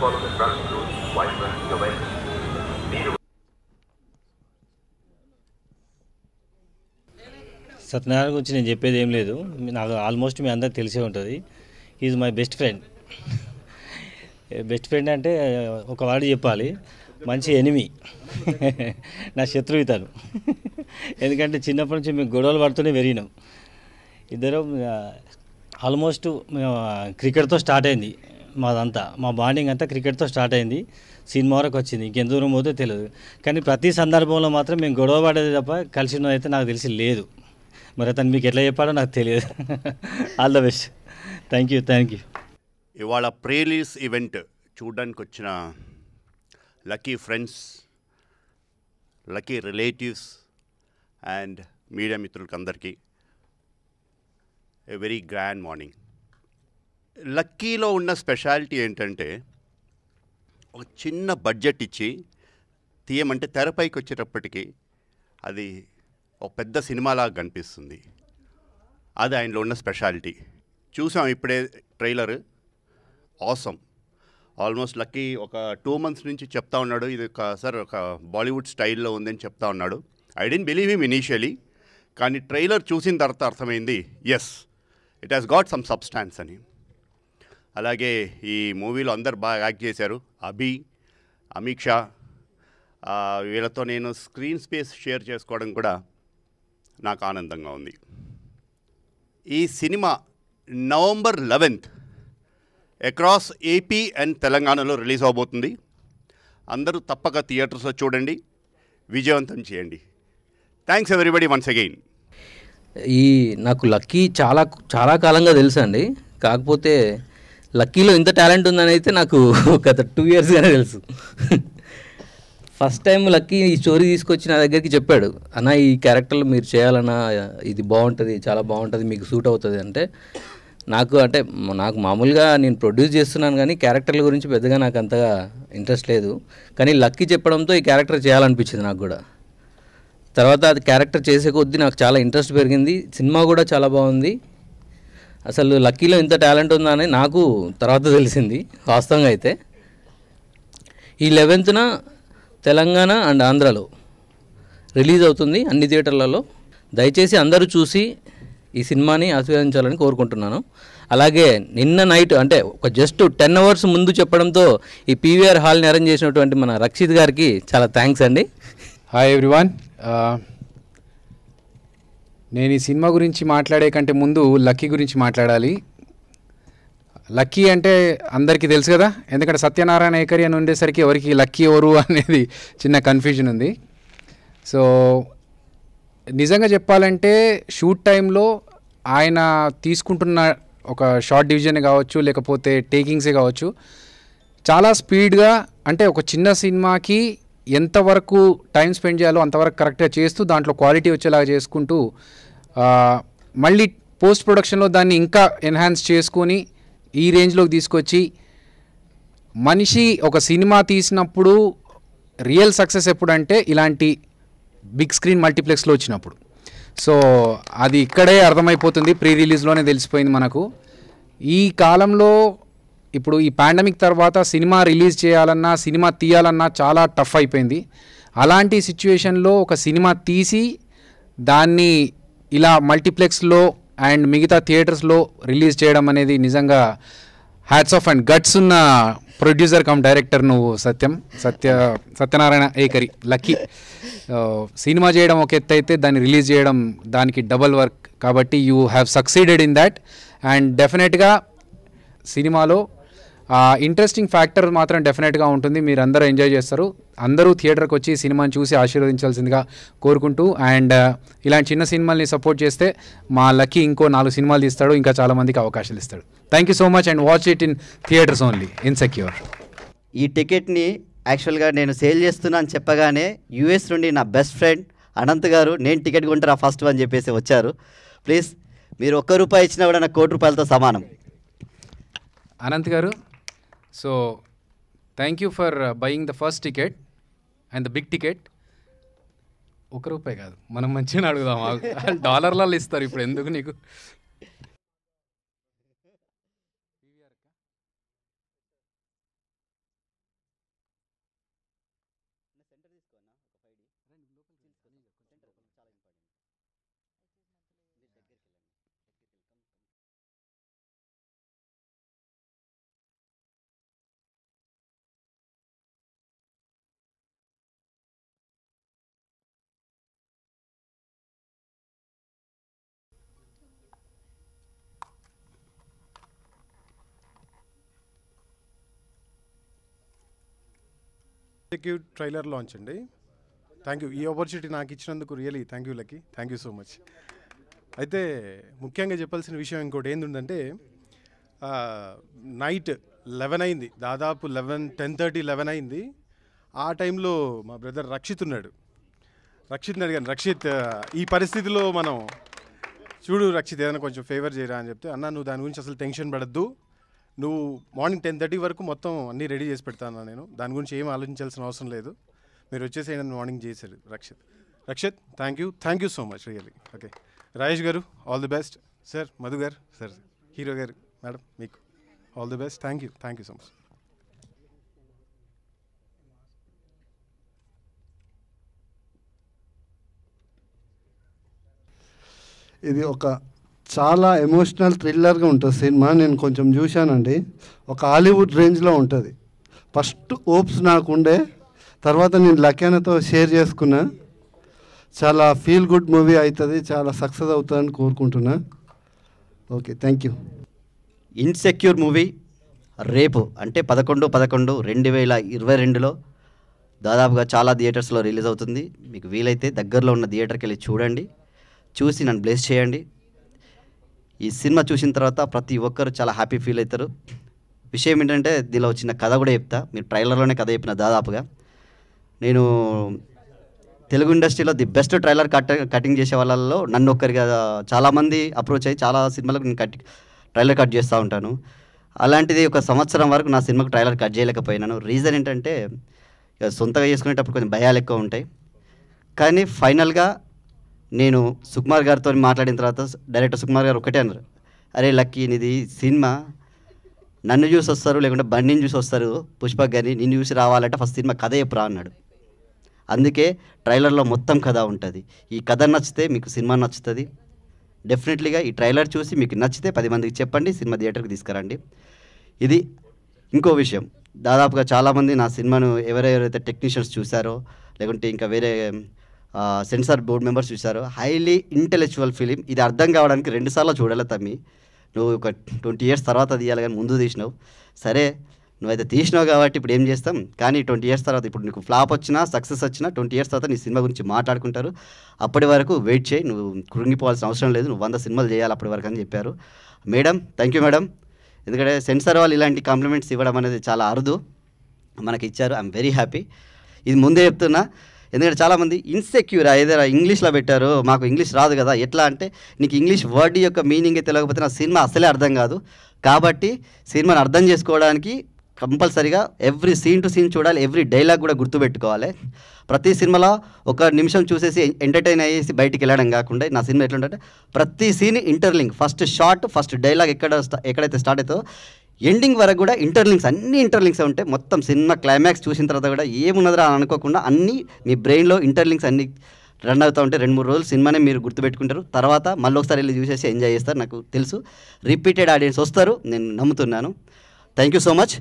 follow the traffic rules while running your vehicle. Satyanarayana గురించి నేను చెప్పేది ఏం లేదు, నాకు ఆల్మోస్ట్ మీ అందరికి తెలిసే ఉంటుంది. Is my best friend. Best friend అంటే ఒక వాడు చెప్పాలి, మంచి ఎనిమి. నా శత్రువు ఇతను. ఎందుకంటే చిన్నప్పటి నుంచి మేము గొడవలు పడుతూనే పెరిగినాం ఇద్దరం. ఆల్మోస్ట్ క్రికెట్తో స్టార్ట్ అయింది మాదంతా, మా బాండింగ్ అంతా క్రికెట్తో స్టార్ట్ అయింది. సినిమా వరకు వచ్చింది, ఇంకెంత దూరం పోతే తెలియదు. కానీ ప్రతి సందర్భంలో మాత్రం మేము గొడవ పడేది తప్ప కలిసి ఉన్నదైతే నాకు తెలిసి లేదు. మరి అతను మీకు ఎట్లా చెప్పాడో నాకు తెలియదు. All the best. Thank you. ఇవాళ ప్రీలీజ్ ఈవెంట్ చూడడానికి వచ్చిన lucky friends, lucky relatives and media మిత్రులకి అందరికీ ఏ వెరీ గ్రాండ్ మార్నింగ్. లక్కీలో ఉన్న స్పెషాలిటీ ఏంటంటే ఒక చిన్న బడ్జెట్ ఇచ్చి తీయమంటే తెరపైకి వచ్చేటప్పటికి అది ఒక పెద్ద సినిమాలాగా కనిపిస్తుంది. అది ఆయనలో ఉన్న స్పెషాలిటీ. చూసాం ఇప్పుడే ట్రైలర్, ఆసమ్. ఆల్మోస్ట్ లక్కీ ఒక 2 months నుంచి చెప్తా ఉన్నాడు, ఇది ఒక బాలీవుడ్ స్టైల్లో ఉందని చెప్తా ఉన్నాడు. I didn't believe him initially, కానీ ట్రైలర్ చూసిన తర్వాత అర్థమైంది, yes it has got some substance అని. అలాగే ఈ మూవీలో అందరు బాగా యాక్ట్ చేశారు. అమీక్షా, వీళ్ళతో నేను స్క్రీన్ స్పేస్ షేర్ చేసుకోవడం కూడా నాకు ఆనందంగా ఉంది. ఈ cinema November 11th across AP and తెలంగాణలో రిలీజ్ అవబోతుంది. అందరూ తప్పక థియేటర్స్లో చూడండి, విజయవంతం చేయండి. Thanks everybody once again. నాకు లక్కీ చాలా చాలా కాలంగా తెలుసు అండి. కాకపోతే లక్కీలో ఇంత టాలెంట్ ఉందని అయితే నాకు గత 2 yearsగానే తెలుసు. ఫస్ట్ టైం లక్కీ ఈ స్టోరీ తీసుకొచ్చి నా దగ్గరికి చెప్పాడు, అన్న ఈ క్యారెక్టర్లో మీరు చేయాలన్నా, ఇది బాగుంటుంది, చాలా బాగుంటుంది, మీకు సూట్ అవుతుంది అంటే. నాకు మామూలుగా నేను ప్రొడ్యూస్ చేస్తున్నాను కానీ క్యారెక్టర్ల గురించి పెద్దగా నాకు అంతగా ఇంట్రెస్ట్ లేదు. కానీ లక్కీ చెప్పడంతో ఈ క్యారెక్టర్ చేయాలనిపించింది నాకు కూడా. తర్వాత అది క్యారెక్టర్ చేసే కొద్దీ నాకు చాలా ఇంట్రెస్ట్ పెరిగింది. సినిమా కూడా చాలా బాగుంది. అసలు లక్కీలో ఇంత టాలెంట్ ఉందని నాకు తర్వాత తెలిసింది వాస్తవంగా. అయితే ఈ 11th తెలంగాణ అండ్ ఆంధ్రాలో రిలీజ్ అవుతుంది అన్ని థియేటర్లలో. దయచేసి అందరూ చూసి ఈ సినిమాని ఆస్వాదించాలని కోరుకుంటున్నాను. అలాగే నిన్న నైట్ అంటే ఒక జస్ట్ 10 hours ముందు చెప్పడంతో ఈ పీవీఆర్ హాల్ని అరేంజ్ చేసినటువంటి మన రక్షిత్ గారికి చాలా థ్యాంక్స్ అండి. Hi everyone. నేను ఈ సినిమా గురించి మాట్లాడే కంటే ముందు లక్కీ గురించి మాట్లాడాలి. లక్కీ అంటే అందరికీ తెలుసు కదా, ఎందుకంటే సత్యనారాయణ ఏకరి అని ఉండేసరికి ఎవరికి లక్కీ ఎవరు అనేది చిన్న కన్ఫ్యూజన్ ఉంది. సో నిజంగా చెప్పాలంటే షూట్ టైంలో ఆయన తీసుకుంటున్న ఒక షార్ట్ డివిజన్ కావచ్చు, లేకపోతే టేకింగ్సే కావచ్చు, చాలా స్పీడ్గా, అంటే ఒక చిన్న సినిమాకి ఎంతవరకు టైం స్పెండ్ చేయాలో అంతవరకు కరెక్ట్గా చేస్తూ దాంట్లో క్వాలిటీ వచ్చేలాగా చేసుకుంటూ మళ్ళీ పోస్ట్ ప్రొడక్షన్లో దాన్ని ఇంకా ఎన్హాన్స్ చేసుకొని ఈ రేంజ్లోకి తీసుకొచ్చి, మనిషి ఒక సినిమా తీసినప్పుడు రియల్ సక్సెస్ ఎప్పుడంటే ఇలాంటి బిగ్ స్క్రీన్ మల్టీప్లెక్స్లో వచ్చినప్పుడు. సో అది ఇక్కడే అర్థమైపోతుంది, ప్రీ రిలీజ్లోనే తెలిసిపోయింది మనకు. ఈ కాలంలో ఇప్పుడు ఈ పాండమిక్ తర్వాత సినిమా రిలీజ్ చేయాలన్నా, సినిమా తీయాలన్నా చాలా టఫ్ అయిపోయింది. అలాంటి సిచ్యువేషన్లో ఒక సినిమా తీసి దాన్ని ఇలా మల్టీప్లెక్స్లో అండ్ మిగతా థియేటర్స్లో రిలీజ్ చేయడం అనేది నిజంగా హ్యాట్స్ ఆఫ్ అండ్ గట్స్ ఉన్న ప్రొడ్యూసర్ కమ్ డైరెక్టర్ నువ్వు సత్యనారాయణ ఏకరి లక్కీ. సినిమా చేయడం ఒక ఎత్తు అయితే దాన్ని రిలీజ్ చేయడం దానికి డబల్ వర్క్. కాబట్టి you have succeeded in that. And డెఫినెట్గా సినిమాలో ఇంట్రెస్టింగ్ ఫ్యాక్టర్ మాత్రం డెఫినెట్గా ఉంటుంది, మీరు అందరూ ఎంజాయ్ చేస్తారు. అందరూ థియేటర్కి వచ్చి సినిమాని చూసి ఆశీర్వదించాల్సిందిగా కోరుకుంటూ, అండ్ ఇలాంటి చిన్న సినిమాల్ని సపోర్ట్ చేస్తే మా లక్కీ ఇంకో 4 సినిమాలు తీస్తాడు, ఇంకా చాలామందికి అవకాశాలు ఇస్తాడు. Thank you so much and watch it in theatres only, insecure. ఈ టికెట్ని యాక్చువల్గా నేను సేల్ చేస్తున్నా అని చెప్పగానే యూఎస్ నుండి నా బెస్ట్ ఫ్రెండ్ అనంత్ గారు నేను టికెట్ కొంటారా ఫస్ట్ అని చెప్పేసి వచ్చారు. ప్లీజ్ మీరు ₹1 ఇచ్చినా కూడా నాకు ₹1,00,00,000తో సమానం. అనంత్ గారు, so thank you for buying the first ticket and the big ticket. ₹1 కాదు, మనం మంచిగా అడుగుదాం, $లలో ఇస్తారు ఇప్పుడు, ఎందుకు నీకు? ట్రైలర్ లాంచ్ అండి. థ్యాంక్ యూ, ఈ ఆపర్చునిటీ నాకు ఇచ్చినందుకు really thank you lucky, thank you so much. అయితే ముఖ్యంగా చెప్పాల్సిన విషయం ఇంకోటి ఏంటంటే నైట్ 11 అయింది, దాదాపు 10:30-11 అయింది. ఆ టైంలో మా బ్రదర్ రక్షిత్ ఉన్నాడు. రక్షిత్ని అడిగాను, రక్షిత్ ఈ పరిస్థితిలో మనం చూడు రక్షిత్ ఏదైనా కొంచెం ఫేవర్ చేయరా అని చెప్తే, అన్న నువ్వు దాని గురించి అసలు టెన్షన్ పడద్దు, నువ్వు మార్నింగ్ 10:30 వరకు మొత్తం అన్నీ రెడీ చేసి పెడతాను నేను, దాని గురించి ఏం ఆలోచించాల్సిన అవసరం లేదు, మీరు వచ్చేసేయండి మార్నింగ్ చేశారు Rakshit. Thank you so much really. Okay Rajesh గారు all the best. Sir Madhu గారు, సార్ హీరో గారు, మేడం మీకు all the best. Thank you so much. ఇది ఒక చాలా ఎమోషనల్ థ్రిల్లర్గా ఉంటుంది సినిమా. నేను కొంచెం చూశానండి, ఒక హాలీవుడ్ రేంజ్లో ఉంటుంది. ఫస్ట్ హోప్స్ నాకుండే, తర్వాత నేను లక్యానతో షేర్ చేసుకున్నా. చాలా ఫీల్ గుడ్ మూవీ అవుతుంది, చాలా సక్సెస్ అవుతుందని కోరుకుంటున్నా. Okay thank you. Insecure movie రేపు అంటే 11/11/2022లో దాదాపుగా చాలా థియేటర్స్లో రిలీజ్ అవుతుంది. మీకు వీలైతే దగ్గరలో ఉన్న థియేటర్కి వెళ్ళి చూడండి, చూసి నన్ను బ్లెస్ చేయండి. ఈ సినిమా చూసిన తర్వాత ప్రతి ఒక్కరు చాలా హ్యాపీ ఫీల్ అవుతారు. విషయం ఏంటంటే దీనిలో చిన్న కథ కూడా చెప్తా, మీరు ట్రైలర్లోనే కథ చెప్పిన. దాదాపుగా నేను తెలుగు ఇండస్ట్రీలో ది బెస్ట్ ట్రైలర్ కటింగ్ చేసే వాళ్ళల్లో నన్ను ఒక్కరిగా చాలామంది అప్రోచ్ అయ్యి చాలా సినిమాలకు నేను ట్రైలర్ కట్ చేస్తూ ఉంటాను. అలాంటిది ఒక సంవత్సరం వరకు నా సినిమాకు ట్రైలర్ కట్ చేయలేకపోయినాను. రీజన్ ఏంటంటే సొంతగా చేసుకునేటప్పుడు కొంచెం భయాలు ఎక్కువ ఉంటాయి. కానీ ఫైనల్గా నేను సుకుమార్ గారితో మాట్లాడిన తర్వాత డైరెక్టర్ సుకుమార్ గారు ఒకటే అన్నారు, అరే లక్కీ నీది సినిమా నన్ను చూసి వస్తారు లేకుంటే బండిని చూసి వస్తారు పుష్పక్ గారిని, నిన్ను చూసి రావాలంటే ఫస్ట్ సినిమా కథ చెప్పురా అన్నాడు. అందుకే ట్రైలర్లో మొత్తం కథ ఉంటుంది. ఈ కథ నచ్చితే మీకు సినిమా నచ్చుతుంది. డెఫినెట్లీగా ఈ ట్రైలర్ చూసి మీకు నచ్చితే 10 మందికి చెప్పండి, సినిమా థియేటర్కి తీసుకురండి. ఇది ఇంకో విషయం, దాదాపుగా చాలామంది నా సినిమాను ఎవరెవరైతే టెక్నీషియన్స్ చూశారో లేకుంటే ఇంకా వేరే సెన్సార్ బోర్డ్ మెంబర్స్ చూశారో, హైలీ ఇంటెలెక్చువల్ ఫిలిం. ఇది అర్థం కావడానికి 2 సార్లు చూడాలి తమ్మి. నువ్వు ఒక 20 years తర్వాత తీయాలి కానీ ముందు తీసినావు. సరే నువ్వైతే తీసినావు కాబట్టి ఇప్పుడు ఏం చేస్తాం, కానీ 20 years తర్వాత ఇప్పుడు నీకు ఫ్లాప్ వచ్చినా సక్సెస్ వచ్చినా 20 years తర్వాత నీ సినిమా గురించి మాట్లాడుకుంటారు. అప్పటి వరకు వెయిట్ చేయి, నువ్వు కృంగిపోవాల్సిన అవసరం లేదు, నువ్వు 100 సినిమాలు చేయాలి అప్పటి వరకు అని చెప్పారు. మేడం థ్యాంక్ యూ మేడం, ఎందుకంటే సెన్సార్ వాళ్ళు ఇలాంటి కాంప్లిమెంట్స్ ఇవ్వడం అనేది చాలా అరుదు, మనకి ఇచ్చారు. I'm very happy. ఇది ముందే చెప్తున్నా, ఎందుకంటే చాలామంది ఇన్సెక్యూర్ ఏదైనా ఇంగ్లీష్లో పెట్టారు, మాకు ఇంగ్లీష్ రాదు కదా, ఎట్లా అంటే నీకు ఇంగ్లీష్ వర్డ్ యొక్క మీనింగ్ తెలియకపోతే నా సినిమా అసలే అర్థం కాదు. కాబట్టి సినిమాని అర్థం చేసుకోవడానికి కంపల్సరీగా ఎవ్రీ సీన్ టు సీన్ చూడాలి, ఎవ్రీ డైలాగ్ కూడా గుర్తుపెట్టుకోవాలి. ప్రతి సినిమాలో 1 నిమిషం చూసేసి ఎంటర్టైన్ అయ్యేసి బయటికి వెళ్ళడం కాకుండా నా సినిమా ఎట్లుంటే ప్రతి scene interlink, first shot first dialogue ఎక్కడైతే స్టార్ట్ అవుతుందో ఎండింగ్ వరకు కూడా ఇంటర్లింక్స్, అన్ని ఇంటర్లింక్స్ ఉంటాయి. మొత్తం సినిమా క్లైమాక్స్ చూసిన తర్వాత కూడా ఏమున్నదిరా అని అనుకోకుండా అన్నీ మీ బ్రెయిన్లో ఇంటర్లింక్స్ అన్నీ రన్ అవుతూ ఉంటే 2-3 రోజులు సినిమానే మీరు గుర్తుపెట్టుకుంటారు. తర్వాత మళ్ళీ ఒకసారి వెళ్ళి చూసేసి ఎంజాయ్ చేస్తారు, నాకు తెలుసు. రిపీటెడ్ ఆడియన్స్ వస్తారు, నేను నమ్ముతున్నాను. Thank you so much.